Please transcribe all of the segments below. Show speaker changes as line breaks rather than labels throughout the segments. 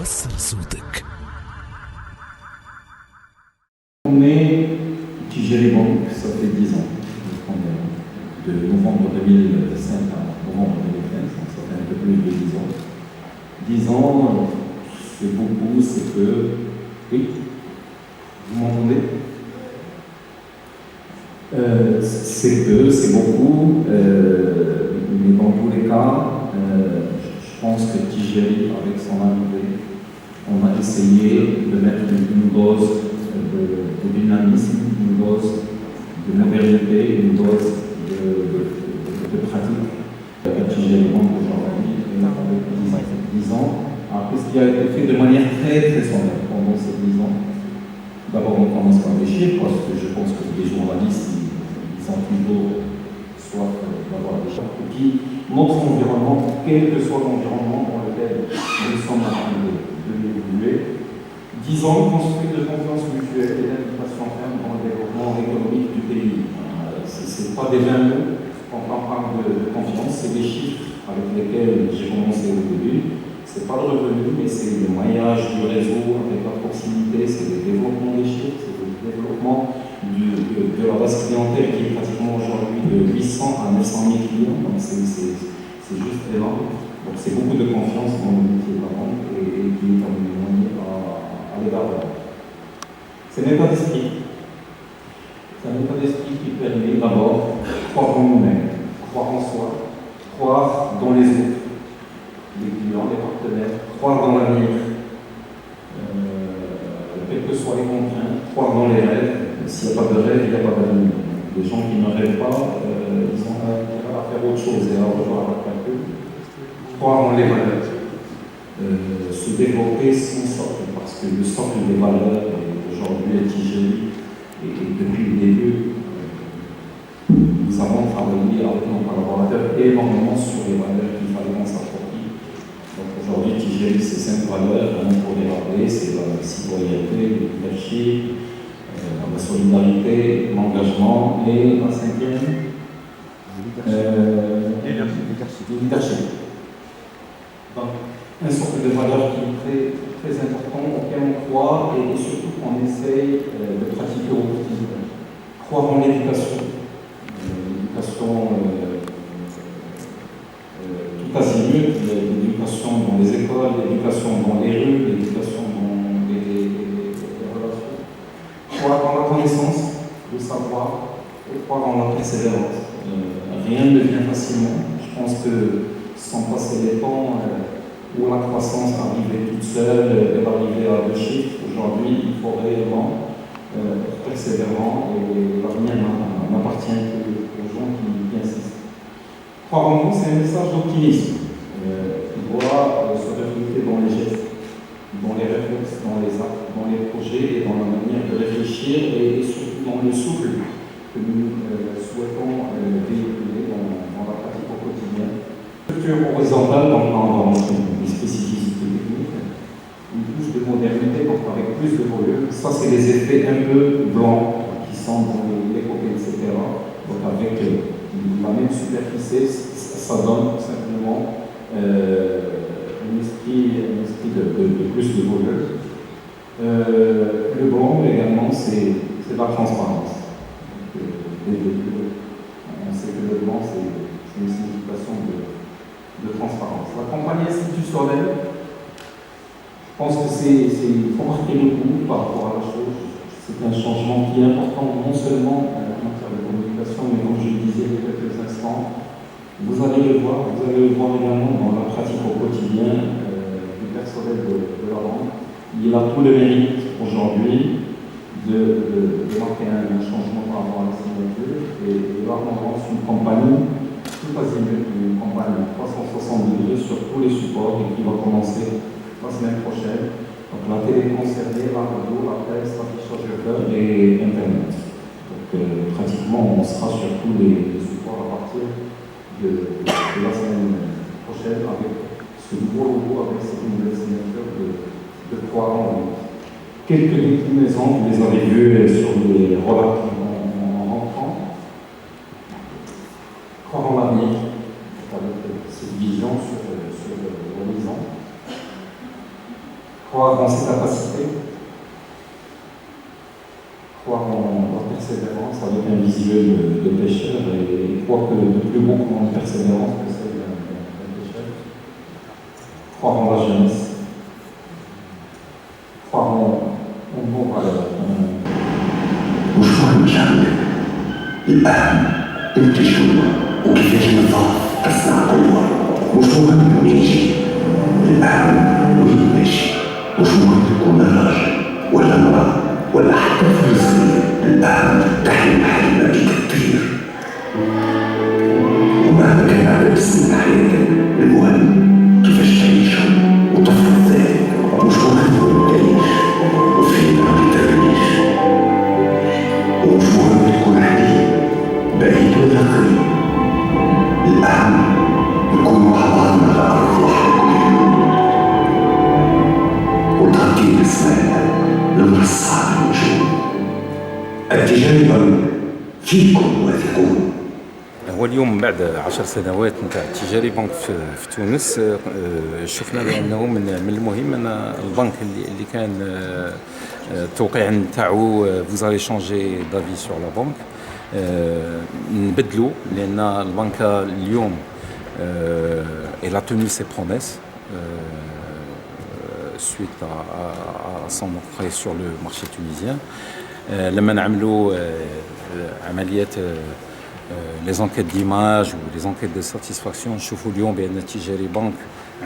وصل صوتك.
On est Tijeri Bank, ça fait 10 ans. De novembre 2005 à novembre 2015, donc ça fait un peu plus de 10 ans. 10 ans, c'est beaucoup, c'est peu. Oui, vous m'entendez? C'est peu, c'est beaucoup, mais dans tous les cas, je pense que Tijeri, avec son arrivée, on a essayé de mettre une dose de dynamisme, une dose de modernité, une dose de pratique à Tijeri Bank aujourd'hui, avec 10 ans. Après, ce qui a été fait de manière très sommaire pendant ces 10 ans. D'abord, on commence par les chiffres, parce que je pense que les journalistes, ils ont toujours soif d'avoir des chiffres. Et puis, notre environnement, quel que soit l'environnement dans lequel nous sommes en train de évoluer, 10 ans construit de confiance mutuelle et d'implication ferme dans le développement économique du pays. Ce n'est pas des vains mots quand on parle de confiance, c'est des chiffres avec lesquels j'ai commencé au début. Ce n'est pas le revenu, mais c'est le maillage du réseau avec la proximité, c'est le développement des chiffres, c'est le développement de la base clientèle qui est pratiquement aujourd'hui de 800 à 900 000 clients, donc c'est juste énorme. Donc c'est beaucoup de confiance dans le métier de la banque et qui est amené à l'égard de la banque. C'est un état d'esprit. C'est un état d'esprit qui permet d'abord de croire en nous-mêmes, croire en soi, croire dans les autres, les clients, les partenaires, croire dans l'avenir, quelles que soient les contraintes, croire dans les rêves. S'il n'y a pas de rêve, il n'y a pas d'avenir. Les gens qui ne rêvent pas, ils ont intérêt à faire autre chose et à revoir la calcul. Croire en les valeurs, se développer son socle, parce que le socle des valeurs aujourd'hui est Tijeri et depuis le début, nous avons travaillé avec nos collaborateurs énormément sur les valeurs qu'il fallait qu'on s'approprie. Donc aujourd'hui, Tijeri, c'est 5 valeurs, pour les rappeler, c'est la citoyenneté, le leadership, la solidarité, l'engagement et la 5e, le leadership. Donc, un socle de valeurs qui est très important, auquel on croit et surtout qu'on essaye de pratiquer au quotidien. Croire en l'éducation. L'éducation tout azimut, l'éducation dans les écoles, l'éducation dans les rues, l'éducation dans les relations. Croire en la connaissance, le savoir, et croire en la persévérance. Rien ne vient facilement. Je pense que sans passer les temps où la croissance arrivait toute seule, elle arrivait à 2 chiffres, aujourd'hui il faut réellement être persévérant et l'avenir n'appartient qu'aux gens qui insistent. Croire en nous, c'est un message d'optimisme. Il doit se refléter dans les gestes, dans les réflexes, dans les actes, dans les projets et dans la manière de réfléchir et surtout dans le souffle que nous souhaitons véhiculer dans la pratique au quotidien. Structure horizontale, donc on va montrer des spécificités techniques, une touche de modernité, donc avec plus de volume. Ça, c'est les effets un peu blancs qui sont dans les côtés, etc. Donc avec la même superficie, ça donne tout simplement un esprit de plus de volume. Le blanc également, c'est la transparence. Donc, on sait que le blanc, c'est une signification de transparence. La compagnie institutionnelle, je pense que il faut marquer le coup par rapport à la chose. C'est un changement qui est important, non seulement en matière de communication, mais comme je le disais il y a quelques instants, vous allez le voir également dans la pratique au quotidien du personnel de la banque. Il a tout le mérite aujourd'hui de marquer un changement par rapport à la signature et là on lance une campagne tout azimut, une campagne 360 degrés sur tous les supports et qui va commencer la semaine prochaine. Donc la télé concernée, la radio, la presse, l'affichage web et Internet. Donc pratiquement on sera sur tous les supports à partir de la semaine prochaine avec ce nouveau logo, avec cette nouvelle signature de 3 ans. Quelques déclinaisons, vous les avez vues sur les relats en rentrant. Croire en l'avenir, avec cette vision sur l'horizon. croire en ses capacités, croire en la persévérance avec un visuel de pêcheur et croire que de plus beau qu'en persévérance que celle d'un pêcheur. Croire en la jeunesse, croire en nos valeurs.
مشروع المشاركة الأهم أنت شو وكيفاش النظام تصنع قوة مشروع التمييزي الأهم وين ماشي مشروع تكون راجل ولا امرأة ولا حتى فلسطيني الأهم تحمل حلمك كتير ومهما كان عدد سنين حياتك المهم كيفاش تعيشهم وتفرض ذلك مشروع ما تعيش وفين ما بترميش ومشروع تكون حديد بعيد ولا قريب الأهم نكون مع بعضنا على أرض واحدة كل يوم وتغطي باسمنا المرصع بالوجود التجارب فيكم واثقون.
هو اليوم بعد 10 سنوات نتاع تجاري بنك في تونس شفنا بانه من المهم ان البنك اللي كان التوقيع نتاعو فوزالي شونجي دافي سور لا بنك نبدلو لان البنكه اليوم elle a tenu ses promesses suite à son entrée sur le marché tunisien. لما نعملوا عمليات les enquêtes d'image ou les enquêtes de satisfaction نشوفوا اليوم بان تجاري بنك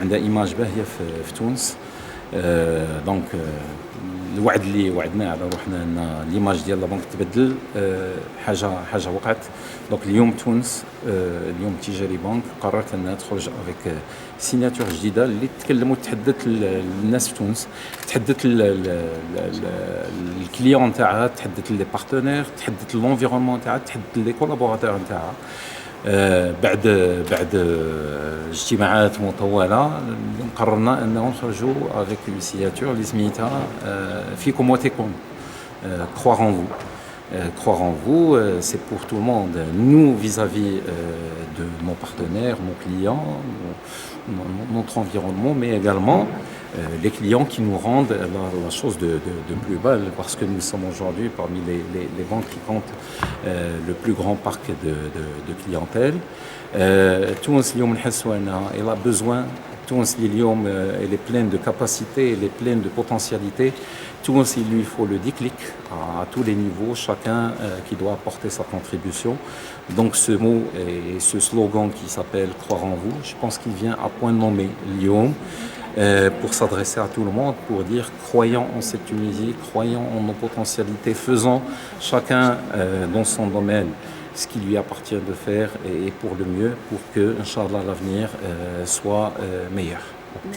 عندها ايماج باهيه في تونس دونك الوعد اللي وعدناه على روحنا ان ليماج ديال البنك تبدل حاجه وقعت. دونك اليوم تونس اليوم تجاري بنك قررت انها تخرج افيك سيناتور جديده اللي تكلم وتحدث الناس في تونس، تحدث الكليون تاعها، تحدث لي بارتنير، تحدث لونفيرونمون تاعها، تحدث لي كولابوراتور تاعها. بعد اجتماعات مطوله قررنا انه نخرجوا افيك اون سيناتور اللي سميتها فيكم وثقون. croire en vous. Croire en vous, c'est pour tout le monde. Nous, vis-à-vis de nos partenaires, nos clients, notre environnement, mais également les clients qui nous rendent la chose de plus belle, parce que nous sommes aujourd'hui parmi les banques qui comptent le plus grand parc de clientèle. Tunis اليوم نحسوا انها elle a besoin. Tunis اليوم elle est pleine de capacités, elle est pleine de potentialités. Tunis, il lui faut le déclic à tous les niveaux, chacun qui doit apporter sa contribution. Donc ce mot et ce slogan qui s'appelle « Croire en vous », je pense qu'il vient à point nommé Lyon pour s'adresser à tout le monde, pour dire « Croyons en cette Tunisie, croyons en nos potentialités, faisons chacun dans son domaine ce qui lui appartient de faire et pour le mieux, pour que, Inch'Allah, l'avenir soit meilleur ».